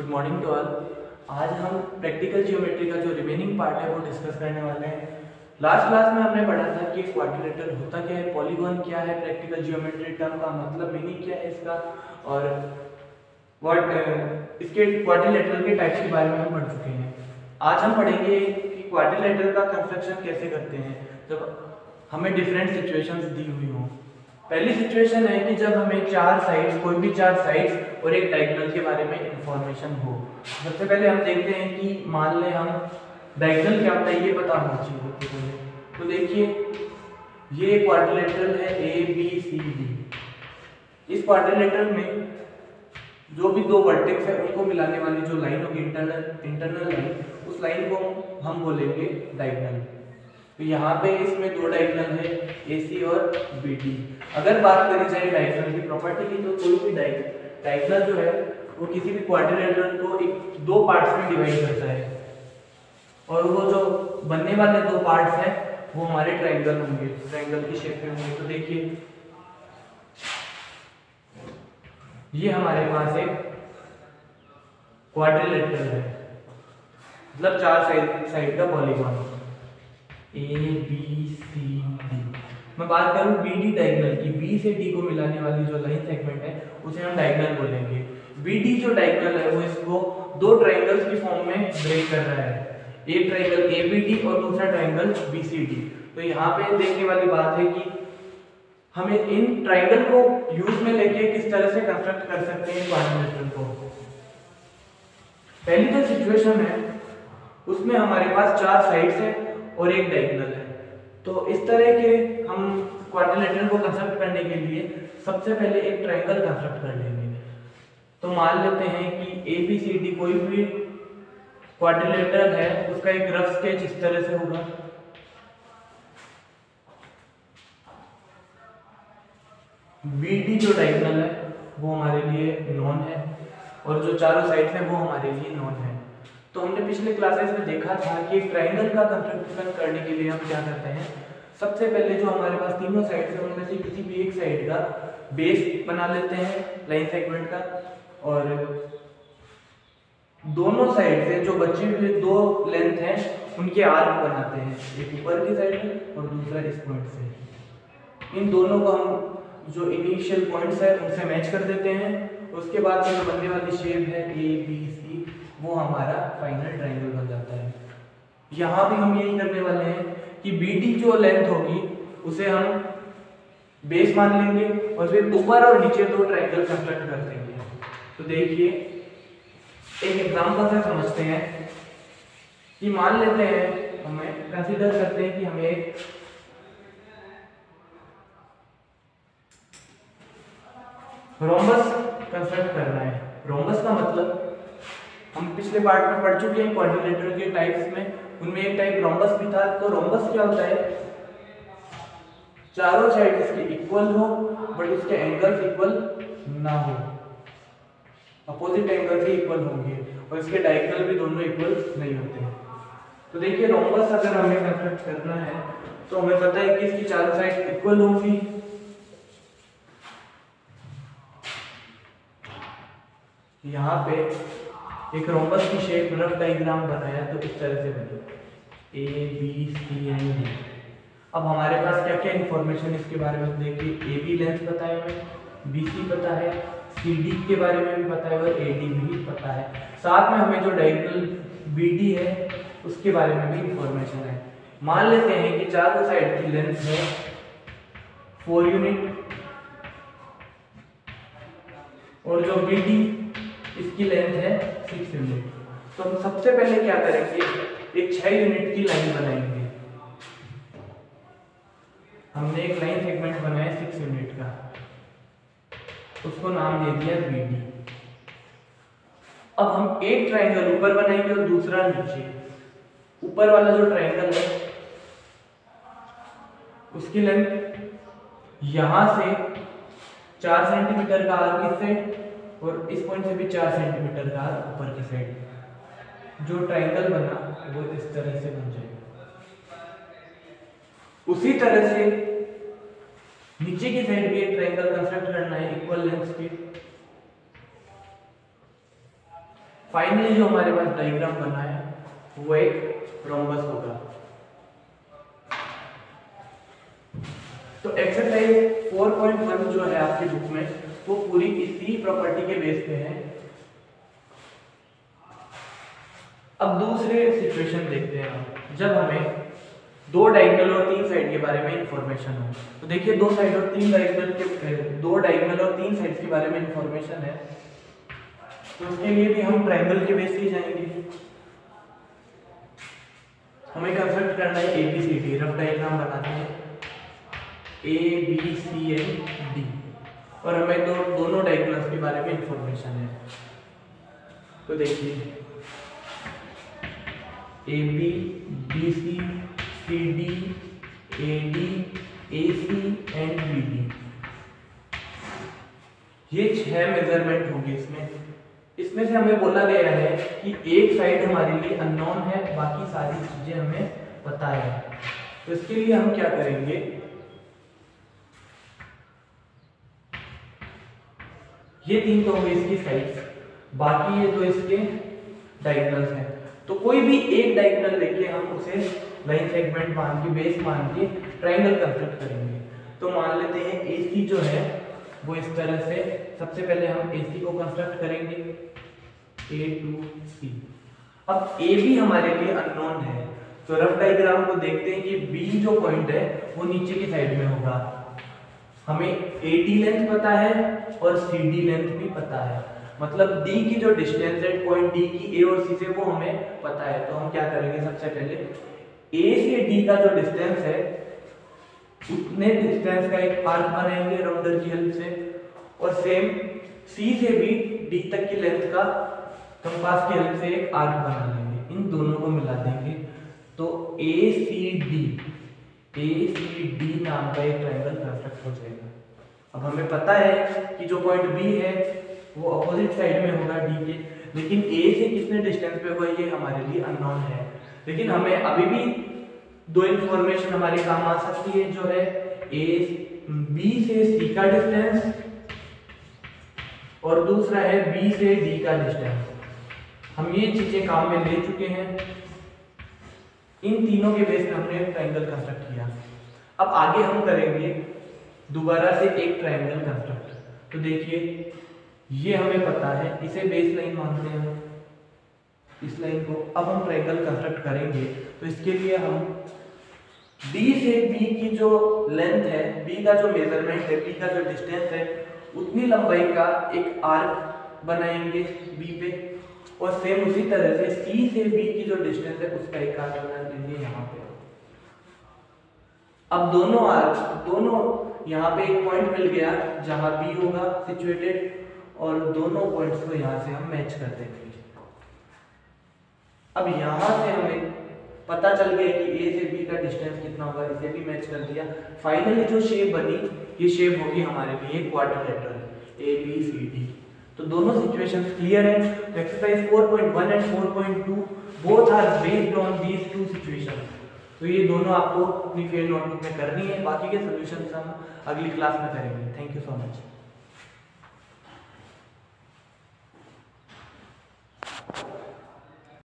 Good morning to all. आज हम practical geometry का जो रिमेनिंग पार्ट है वो डिस्कस करने वाले हैं। लास्ट क्लास में हमने पढ़ा था कि क्वाड्रिलेटरल होता क्या है, पॉलीगॉन क्या है, प्रैक्टिकल जियोमेट्री टर्म का मतलब मीनिंग क्या है इसका, और इसके क्वाड्रिलेटरल के टाइप्स के बारे में हम पढ़ चुके हैं। आज हम पढ़ेंगे कि क्वाड्रिलेटरल का कंस्ट्रक्शन कैसे करते हैं जब हमें डिफरेंट सिचुएशंस दी हुई हों। पहली सिचुएशन है कि जब हमें कोई भी चार साइड्स और एक डायगोनल के बारे में इंफॉर्मेशन हो। सबसे पहले हम देखते हैं कि मान लें हम डायगोनल क्या होता है ये पता होना चाहिए सबसे पहले। तो देखिए ये क्वाड्रिलेटरल है ए बी सी डी। इस क्वाड्रिलेटरल में जो भी दो वर्टेक्स है उनको मिलाने वाली जो लाइन होगी इंटरनल लाइन, उस लाइन को हम बोलेंगे डायगोनल। तो यहाँ पे इसमें दो डायगोनल है AC और BD। अगर बात करी जाए डायगोनल की प्रॉपर्टी की तो कोई भी डायगोनल जो है वो किसी भी क्वाड्रिलेटरल को दो पार्ट्स में डिवाइड करता है, और वो जो बनने वाले दो पार्ट्स हैं वो हमारे ट्रायंगल होंगे, ट्रायंगल की शेप में होंगे। तो देखिए ये हमारे पास एक क्वाड्रिलेटरल है, मतलब चार साइड का पॉलीगॉन ABCD। मैं बात करूं BD डायगोनल की, B से D को मिलाने वाली जो लाइन सेगमेंट है उसे हम डायगोनल बोलेंगे। BD जो डायगोनल है वो इसको दो ट्रायंगल्स की फॉर्म में ब्रेक कर रहा है, एक ट्रायंगल ABD और दूसरा ट्रायंगल BCD। तो यहाँ पे देखने वाली बात है कि हमें इन ट्रायंगल को यूज में लेके किस तरह से कंस्ट्रक्ट कर सकते हैं क्वाड्रिलेटरल को। पहली जो सिचुएशन है उसमें हमारे पास चार साइड्स है और एक डायगोनल है। तो इस तरह के हम क्वाड्रिलेटरल को कंस्ट्रक्ट करने के लिए सबसे पहले एक ट्रायंगल कंस्ट्रक्ट कर लेंगे। तो मान लेते हैं कि ABCD कोई भी क्वाड्रिलेटरल है, उसका एक रफ स्केच इस तरह से होगा। BD जो डायगोनल है वो हमारे लिए नॉन है, और जो चारों साइड्स हैं वो हमारे लिए नॉन है। तो हमने पिछले क्लासेस में देखा था कि ट्रायंगल का कंस्ट्रक्शन करने के लिए हम क्या करते हैं, सबसे पहले जो हमारे पास तीनों साइड्स हैं उनमें से किसी भी एक साइड का बेस बना लेते हैं लाइन सेगमेंट का, और दोनों साइड से जो बचे हुए दो लेंथ हैं उनके आर्क बनाते हैं, एक ऊपर की साइड में और दूसरा इस पॉइंट से। इन दोनों को हम जो इनिशियल पॉइंट्स है उनसे मैच कर देते हैं। उसके बाद जो बनने वाली शेप है ABC वो हमारा फाइनल ट्रायंगल बन जाता है। यहाँ भी हम यही करने वाले हैं कि BD जो लेंथ होगी उसे हम बेस मान लेंगे और फिर ऊपर और नीचे दो ट्रायंगल कंस्ट्रक्ट कर देंगे। तो देखिए एक एग्जांपल से समझते हैं कि मान लेते हैं, हमें कंसीडर करते हैं कि हमें एक रोम्बस कंस्ट्रक्ट करना है। रोम्बस का मतलब हम पिछले पार्ट में पढ़ चुके हैं क्वाड्रिलेटरल के टाइप्स में, उनमें एक टाइप रोम्बस भी था। तो रोम्बस क्या होता है, चारों साइड इसके इक्वल हो बट उसके एंगल्स इक्वल ना हो, अपोजिट एंगल्स ही इक्वल होंगे, और इसके डायगोनल भी दोनों इक्वल नहीं होते हैं। तो देखिए रोम्बस अगर हमें कंस्ट्रक्ट करना है तो हमें पता है कि इसकी चारों साइड इक्वल होंगी। यहाँ पे एक रोम्बस की शेप रफ डायग्राम बनाया तो इस तरह से बनी ABCD। अब हमारे पास क्या क्या इंफॉर्मेशन इसके बारे में देखिए, AB लेंथ पता है हमें, BC पता है, CD के बारे में भी पता है और AD भी पता है। साथ में हमें जो डायगोनल BD है उसके बारे में भी इंफॉर्मेशन है। मान लेते हैं कि चारों साइड की लेंथ है 4 यूनिट, और जो BD इसकी लेंथ है 6 यूनिट। तो हम सबसे पहले क्या करेंगे, एक 6 यूनिट की लाइन बनाएंगे। हमने एक लाइन सेगमेंट बनाया 6 यूनिट का, उसको नाम दे दिया BD। अब हम एक ट्रायंगल ऊपर बनाएंगे और दूसरा नीचे। ऊपर वाला जो ट्रायंगल है उसकी लेंथ यहां से 4 सेंटीमीटर का आर्क इस साइड, और इस पॉइंट से भी 4 सेंटीमीटर का ऊपर की साइड। जो ट्रायंगल बना वो इस तरह से बन जाएगा। उसी तरह से नीचे की साइड भी एक ट्रायंगल कंस्ट्रक्ट करना है इक्वल लेंथ के। फाइनली जो हमारे पास डायग्राम बना है वो एक रोम्बस होगा। तो एक्सरसाइज 4.1 जो है आपकी बुक में वो पूरी इसी प्रॉपर्टी के बेस पे है। अब दूसरे सिचुएशन देखते हैं हम, जब हमें दो डायगोनल और तीन साइड के बारे में इंफॉर्मेशन हो। तो देखिए दो डायगोनल और तीन साइड्स के बारे में इंफॉर्मेशन है, तो उसके लिए भी हम ट्रायंगल के बेस से जाएंगे। हमें कंस्ट्रक्ट करना है ABCD, रफ डायग्राम बनाते हैं ABC एंड D, और हमें दोनों डायगोनल्स के बारे में इंफॉर्मेशन है। तो देखिए AB, BC, CD, AD, AC and BD, ये 6 मेजरमेंट होंगे। इसमें से हमें बोला गया है कि एक साइड हमारे लिए अननोन है, बाकी सारी चीजें हमें पता है। तो इसके लिए हम क्या करेंगे, ये तीन तो होंगे इसकी साइड्स, बाकी ये दो इसके डायगोनल्स हैं। तो कोई भी एक डायगोनल लेके हम उसे लाइन सेगमेंट मान के, बेस मान के ट्रायंगल कंस्ट्रक्ट करेंगे। तो मान लेते हैं AC जो है वो इस तरह से, सबसे पहले हम AC को कंस्ट्रक्ट करेंगे A to C। अब AB हमारे लिए अननोन है, तो रफ डायग्राम को देखते हैं कि B जो पॉइंट है वो नीचे की साइड में होगा। हमें AD लेंथ पता है और CD लेंथ भी पता है, मतलब D की जो डिस्टेंस है पॉइंट D की A और C से वो हमें पता है। तो हम क्या करेंगे, सबसे पहले A से D का जो डिस्टेंस है उतने डिस्टेंस का एक आर्क बनाएंगे राउंडर की हेल्प से, और सेम C से भी D तक की लेंथ का कंपास की हेल्प से एक आर्क बना लेंगे। इन दोनों को मिला देंगे तो ACD नाम का एक ट्रायंगल कंस्ट्रक्ट हो जाएगा। अब हमें पता है कि जो पॉइंट B है वो अपोजिट साइड में होगा D के, लेकिन A से कितने डिस्टेंस पे होगा ये हमारे लिए अननोन है। लेकिन हमें अभी भी दो इंफॉर्मेशन हमारे काम आ सकती है, जो है B से C का डिस्टेंस और दूसरा है B से D का डिस्टेंस। हम ये चीजें काम में ले चुके हैं, इन तीनों के बेस पे हमने ट्रायंगल कंस्ट्रक्ट किया। अब आगे हम करेंगे दोबारा से एक ट्रायंगल कंस्ट्रक्ट। तो देखिए ये हमें पता है, इसे बेस लाइन मानते हैं इस लाइन को। अब हम ट्रायंगल कंस्ट्रक्ट करेंगे, तो इसके लिए हम D से B की जो लेंथ है, B का जो मेजरमेंट है, B का जो डिस्टेंस है, उतनी लंबाई का एक आर्क बनाएंगे B पे, और सेम उसी तरह से C से B की जो डिस्टेंस है उसका एक आर्क बना लेंगे यहाँ पे। अब दोनों यहाँ पे एक पॉइंट मिल गया जहाँ B होगा सिचुएटेड, और दोनों पॉइंट्स को यहाँ से हम मैच कर देंगे। अब यहाँ से हमें पता चल गया कि A से B का डिस्टेंस कितना होगा, इसे भी मैच कर दिया। फाइनली जो शेप बनी, ये शेप होगी हमारे लिए क्वाड्रिलेटरल ABCD। तो दोनों सिचुएशंस क्लियर है। तो exercise 4.1 and 4.2 both are based on these two situations. तो ये दोनों आपको अपनी फेल नोटबुक में करनी है, बाकी के सॉल्यूशंस हम अगली क्लास में करेंगे। Thank you so much.